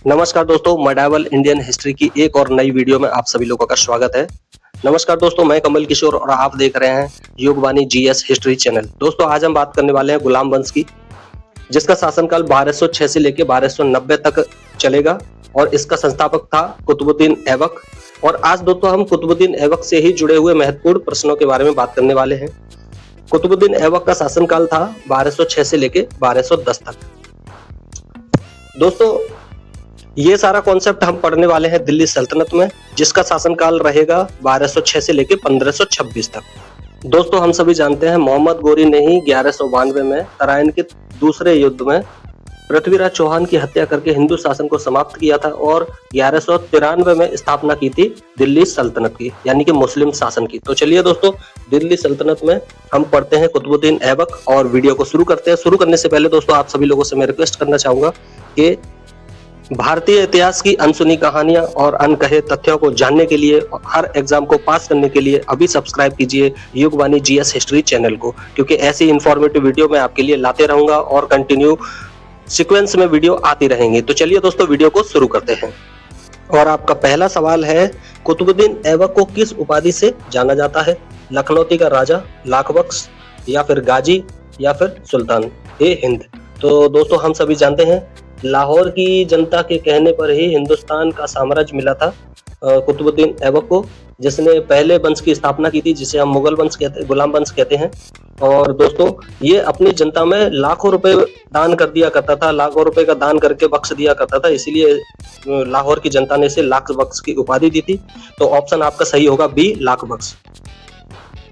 नमस्कार दोस्तों, medieval Indian history की एक और नई वीडियो में आप सभी लोगों का स्वागत है। नमस्कार दोस्तों, मैं कमल किशोर और आप देख रहे हैं युगवाणी जीएस हिस्ट्री चैनल। दोस्तों आज हम बात करने वाले हैं गुलाम वंश की, जिसका शासनकाल 1206 से लेकर 1290 तक चलेगा और इसका संस्थापक था कुतुबुद्दीन ऐबक। और आज दोस्तों हम कुतुबुद्दीन ऐबक से ही जुड़े हुए महत्वपूर्ण प्रश्नों के बारे में बात करने वाले हैं। कुतुबुद्दीन ऐबक का शासनकाल था 1206 से लेकर 1210 तक। दोस्तों ये सारा कॉन्सेप्ट हम पढ़ने वाले हैं दिल्ली सल्तनत में, जिसका शासनकाल रहेगा 1206 से लेकर 1526 तक। दोस्तों हम सभी जानते हैं मोहम्मद गोरी ने ही 1192 में तराइन के दूसरे युद्ध में पृथ्वीराज चौहान की हत्या करके हिंदू शासन को समाप्त किया था और 1193 में स्थापना की थी दिल्ली सल्तनत की, यानी कि मुस्लिम शासन की। तो चलिए दोस्तों दिल्ली सल्तनत में हम पढ़ते हैं कुतुबुद्दीन ऐबक और वीडियो को शुरू करते हैं। शुरू करने से पहले दोस्तों आप सभी लोगों से मैं रिक्वेस्ट करना चाहूंगा कि भारतीय इतिहास की अनसुनी कहानियां और अनकहे तथ्यों को जानने के लिए, हर एग्जाम को पास करने के लिए अभी सब्सक्राइब कीजिए युगवाणी जीएस हिस्ट्री चैनल को, क्योंकि ऐसी इंफॉर्मेटिव वीडियो मैं आपके लिए लाते रहूंगा और कंटिन्यू सीक्वेंस में वीडियो आती रहेंगी। तो चलिए दोस्तों वीडियो को शुरू करते हैं। और आपका पहला सवाल है, कुतुबुद्दीन ऐबक को किस उपाधि से जाना जाता है? लखनौती का राजा, लाखबख्श, या फिर गाजी, या फिर सुल्तान ए हिंद। तो दोस्तों हम सभी जानते हैं लाहौर की जनता के कहने पर ही हिंदुस्तान का साम्राज्य मिला था कुतुबुद्दीन ऐबक को, जिसने पहले वंश की स्थापना की थी, जिसे हम मुगल वंश कहते हैं, गुलाम वंश कहते हैं। और दोस्तों ये अपनी जनता में लाखों रुपए दान कर दिया करता था, लाखों रुपए का दान करके बख्श दिया करता था, इसीलिए लाहौर की जनता ने इसे लाख बख्श की उपाधि दी थी। तो ऑप्शन आपका सही होगा बी, लाख बख्श।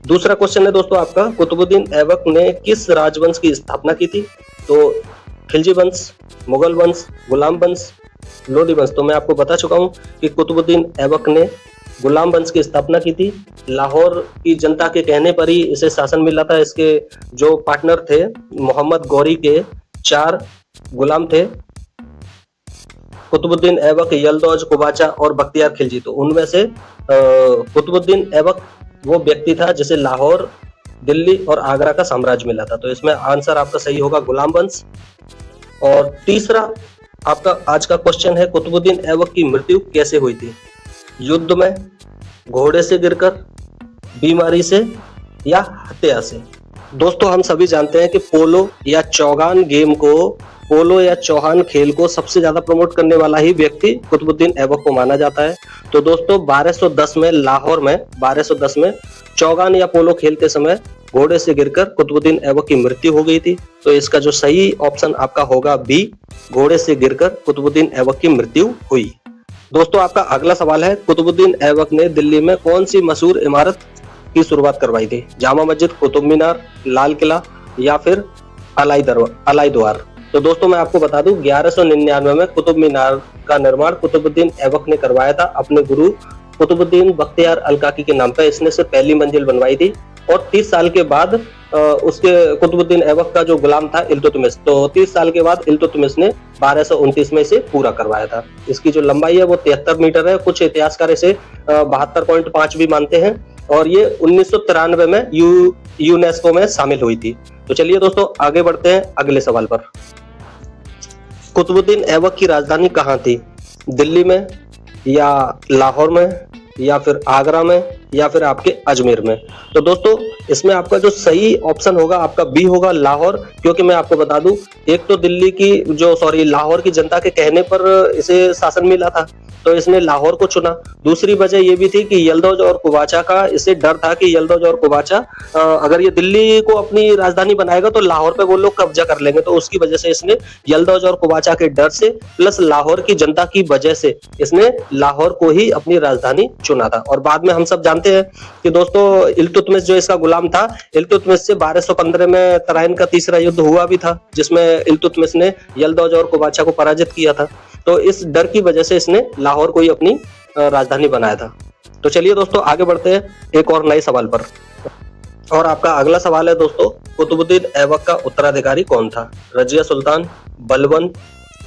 दूसरा क्वेश्चन है दोस्तों आपका, कुतुबुद्दीन ऐबक ने किस राजवंश की स्थापना की थी? तो खिलजी वंश, मुगल वंश, गुलाम वंश, लोधी वंश। तो मैं आपको बता चुका हूं कि कुतुबुद्दीन ऐबक ने गुलाम वंश की स्थापना की थी। लाहौर की जनता के कहने पर ही इसे शासन मिला था। इसके जो पार्टनर थे मोहम्मद गौरी के 4 गुलाम थे, कुतुबुद्दीन ऐबक, यलदौज, कुबाचा और बख्तियार खिलजी। तो उनमें से कुतुबुद्दीन ऐबक वो व्यक्ति था जिसे लाहौर, दिल्ली और आगरा का साम्राज्य मिला था। तो इसमें आंसर आपका सही होगा गुलाम वंश। और तीसरा आपका आज का क्वेश्चन है, कुतुबुद्दीन ऐबक की मृत्यु कैसे हुई थी? युद्ध में, घोड़े से गिरकर, बीमारी से, या हत्या से? दोस्तों हम सभी जानते हैं कि पोलो या चौगान गेम को, पोलो या चौहान खेल को सबसे ज्यादा प्रमोट करने वाला ही व्यक्ति कुतुबुद्दीन ऐबक को माना जाता है। तो दोस्तों 1210 में लाहौर में 1210 में चौगान या पोलो खेलते समय घोड़े से गिरकर कुतुबुद्दीन ऐबक की मृत्यु हो गई थी। तो इसका जो सही ऑप्शन आपका होगा बी, घोड़े से गिरकर कुतुबुद्दीन ऐबक की मृत्यु हुई। दोस्तों आपका अगला सवाल है, कुतुबुद्दीन ऐबक ने दिल्ली में कौन सी मशहूर इमारत की शुरुआत करवाई थी? जामा मस्जिद, कुतुब मीनार, लाल किला, या फिर अलाई द्वार। तो दोस्तों मैं आपको बता दूं 1199 में कुतुब मीनार का निर्माण कुतुबुद्दीन ऐबक ने करवाया था अपने गुरु कुतुबुद्दीन बख्तियार अलकाकी के नाम पर। इसने से पहली मंजिल बनवाई थी और 30 साल के बाद उसके कुतुबुद्दीन ऐबक का जो गुलाम था इल्तुतमिश, तो 30 साल के बाद इल्तुतमिश ने 1229 में इसे पूरा करवाया था। इसकी जो लंबाई है वो 73 मीटर है। कुछ इतिहासकार इसे 72.5 भी मानते हैं और ये 1993 में यूनेस्को में शामिल हुई थी। तो चलिए दोस्तों आगे बढ़ते हैं अगले सवाल पर। कुतुबुद्दीन ऐबक की राजधानी कहाँ थी? दिल्ली में, या लाहौर में, या फिर आगरा में, या फिर आपके अजमेर में? तो दोस्तों इसमें आपका जो सही ऑप्शन होगा आपका बी होगा, लाहौर। क्योंकि मैं आपको बता दूं, एक तो दिल्ली की लाहौर की जनता के कहने पर इसे शासन मिला था, तो इसने लाहौर को चुना। दूसरी वजह ये भी थी कि यलदौज और कुबाचा का इसे डर था कि यलदौज और कुबाचा अगर ये दिल्ली को अपनी राजधानी बनाएगा तो लाहौर पे वो लोग कब्जा कर लेंगे। तो उसकी वजह से इसने यलदौज और कुबाचा के डर से प्लस लाहौर की जनता की वजह से इसने लाहौर को ही अपनी राजधानी चुना था। और बाद में हम सब जानते हैं कि दोस्तों इल्तुतमिश जो इसका गुलाम था, इल्तुतमिश से 1215 में तराइन का तीसरा युद्ध हुआ भी था, जिसमें इल्तुतमिश ने यलदौज और कुबाचा को पराजित किया था। तो इस डर की वजह से इसने लाहौर को ही अपनी राजधानी बनाया था। तो चलिए दोस्तों आगे बढ़ते हैं एक और नए सवाल पर। और आपका अगला सवाल है दोस्तों, कुतुबुद्दीन ऐबक का उत्तराधिकारी कौन था? रजिया सुल्तान, बलबन,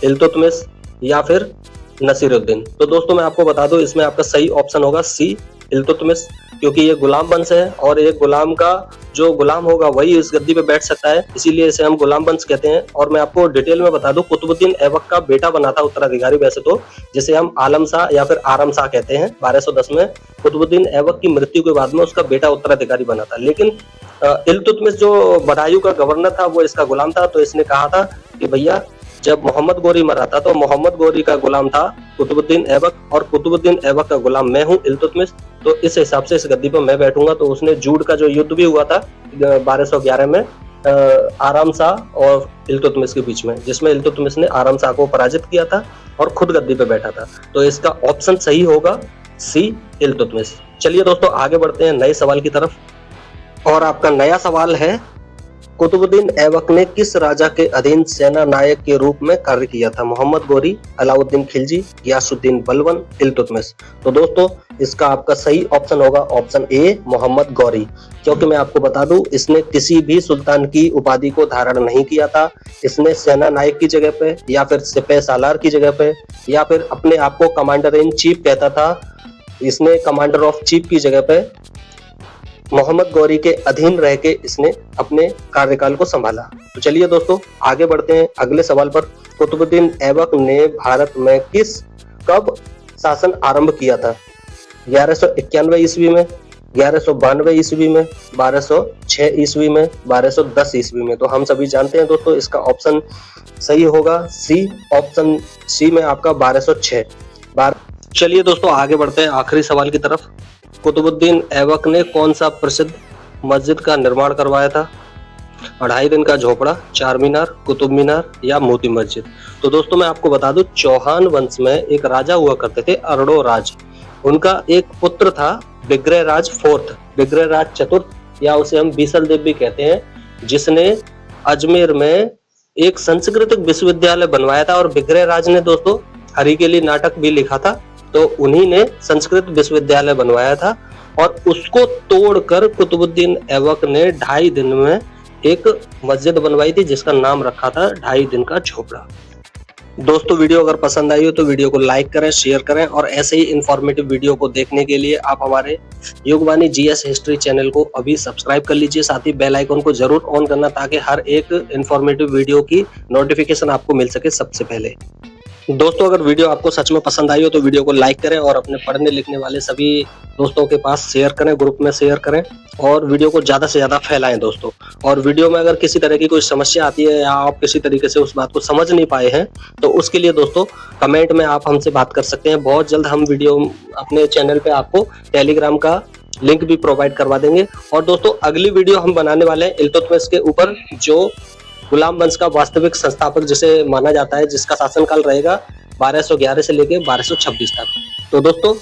इल्तुतमिश, या फिर नसीरुद्दीन? तो दोस्तों मैं आपको बता दूं इसमें आपका सही ऑप्शन होगा सी, इल्तुतमिश। क्योंकि ये गुलाम वंश है और एक गुलाम का जो गुलाम होगा वही इस गद्दी पे बैठ सकता है, इसीलिए इसे हम गुलाम वंश कहते हैं। और मैं आपको डिटेल में बता दूं, कुतुबुद्दीन ऐबक का बेटा बना था उत्तराधिकारी वैसे तो, जिसे हम आलम शाह या फिर आरम शाह कहते हैं। 1210 में कुतुबुद्दीन ऐबक की मृत्यु के बाद में उसका बेटा उत्तराधिकारी बना था, लेकिन इल्तुतमिश जो बदायूं का गवर्नर था वो इसका गुलाम था। तो इसने कहा था कि भैया जब मोहम्मद गोरी मरा था तो मोहम्मद गोरी का गुलाम था कुतुबुद्दीन ऐबक और कुतुबुद्दीन ऐबक का गुलाम मैं हूं इल्तुतमिश, तो इस हिसाब से इस गद्दी पर मैं बैठूंगा। तो उसने जूड का जो युद्ध भी हुआ था 1211 में आराम शाह और इल्तुतमिश के बीच में, जिसमें इल्तुतमिश ने आराम शाह को पराजित किया था और खुद गद्दी पे बैठा था। तो इसका ऑप्शन सही होगा सी, इल्तुतमिश। चलिए दोस्तों आगे बढ़ते हैं नए सवाल की तरफ, और आपका नया सवाल है, कुतुबुद्दीन ऐबक ने किस राजा के अधीन सेना नायक के रूप में कार्य किया था? मोहम्मद गोरी, अलाउद्दीन खिलजी, गियासुद्दीन बलबन, इल्तुतमिश। तो दोस्तों इसका आपका सही ऑप्शन होगा ऑप्शन ए, मोहम्मद गौरी। क्योंकि मैं आपको बता दूं, इसने किसी भी सुल्तान की उपाधि को धारण नहीं किया था। इसने सेना नायक की जगह पे या फिर सिपह सालार की जगह पे या फिर अपने आप को कमांडर इन चीफ कहता था, इसने कमांडर ऑफ चीफ की जगह पे मोहम्मद गौरी के अधीन रह के इसने अपने कार्यकाल को संभाला। तो चलिए दोस्तों आगे बढ़ते हैं अगले सवाल पर। कुतुबुद्दीन ऐबक ने भारत में कब शासन आरंभ किया था? 1191 ईस्वी में, 1192 ईस्वी में, 1206 ईस्वी में, 1210 ईस्वी में। तो हम सभी जानते हैं दोस्तों इसका ऑप्शन सही होगा सी, ऑप्शन सी में आपका 1206। चलिए दोस्तों आगे बढ़ते हैं आखिरी सवाल की तरफ। कुतुबुद्दीन ऐबक ने कौन सा प्रसिद्ध मस्जिद का निर्माण करवाया था? 2.5 दिन का झोपड़ा, चार मीनार, कुतुब मीनार या मोती मस्जिद। तो दोस्तों मैं आपको बता दूं, चौहान वंश में एक राजा हुआ करते थे अर्णोराज। उनका एक पुत्र था विग्रहराज फोर्थ, विग्रहराज चतुर्थ, या उसे हम बीसल देव भी कहते हैं, जिसने अजमेर में एक संस्कृत विश्वविद्यालय बनवाया था। और विग्रहराज ने दोस्तों हरि के लिए नाटक भी लिखा था, तो उन्हीं ने संस्कृत विश्वविद्यालय बनवाया था और उसको तोड़कर कुतुबुद्दीन ऐबक ने 2.5 दिन में एक मस्जिद बनवाई थी जिसका नाम रखा था 2.5 दिन का झोपड़ा। दोस्तों वीडियो अगर पसंद आई हो तो वीडियो को लाइक करें, शेयर करें, और ऐसे ही इंफॉर्मेटिव वीडियो को देखने के लिए आप हमारे युगवाणी जीएस हिस्ट्री चैनल को अभी सब्सक्राइब कर लीजिए। साथ ही बेल आइकन को जरूर ऑन करना ताकि हर एक इंफॉर्मेटिव वीडियो की नोटिफिकेशन आपको मिल सके सबसे पहले। दोस्तों अगर वीडियो आपको सच में पसंद आई हो तो वीडियो को लाइक करें और अपने पढ़ने लिखने वाले सभी दोस्तों के पास शेयर करें, ग्रुप में शेयर करें और वीडियो को ज्यादा से ज्यादा फैलाएं दोस्तों। और वीडियो में अगर किसी तरह की कोई समस्या आती है या आप किसी तरीके से उस बात को समझ नहीं पाए हैं तो उसके लिए दोस्तों कमेंट में आप हमसे बात कर सकते हैं। बहुत जल्द हम वीडियो अपने चैनल पे आपको टेलीग्राम का लिंक भी प्रोवाइड करवा देंगे। और दोस्तों अगली वीडियो हम बनाने वाले हैं इल्तुतमिश के ऊपर, जो गुलाम वंश का वास्तविक संस्थापक जिसे माना जाता है, जिसका शासनकाल रहेगा 1211 से लेकर 1226 तक। तो दोस्तों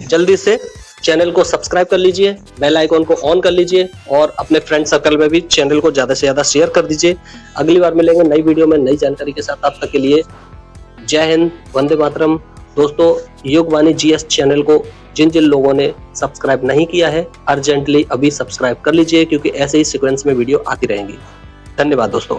जल्दी से चैनल को सब्सक्राइब कर लीजिए, बेल आइकॉन को ऑन कर लीजिए और अपने फ्रेंड सर्कल में भी चैनल को ज्यादा से ज्यादा शेयर कर दीजिए। अगली बार मिलेंगे नई वीडियो में नई जानकारी के साथ। तब तक के लिए जय हिंद, वंदे मातरम। दोस्तों युगवाणी जीएस चैनल को जिन जिन लोगों ने सब्सक्राइब नहीं किया है अर्जेंटली अभी सब्सक्राइब कर लीजिए, क्योंकि ऐसे ही सीक्वेंस में वीडियो आती रहेंगी। धन्यवाद दोस्तों।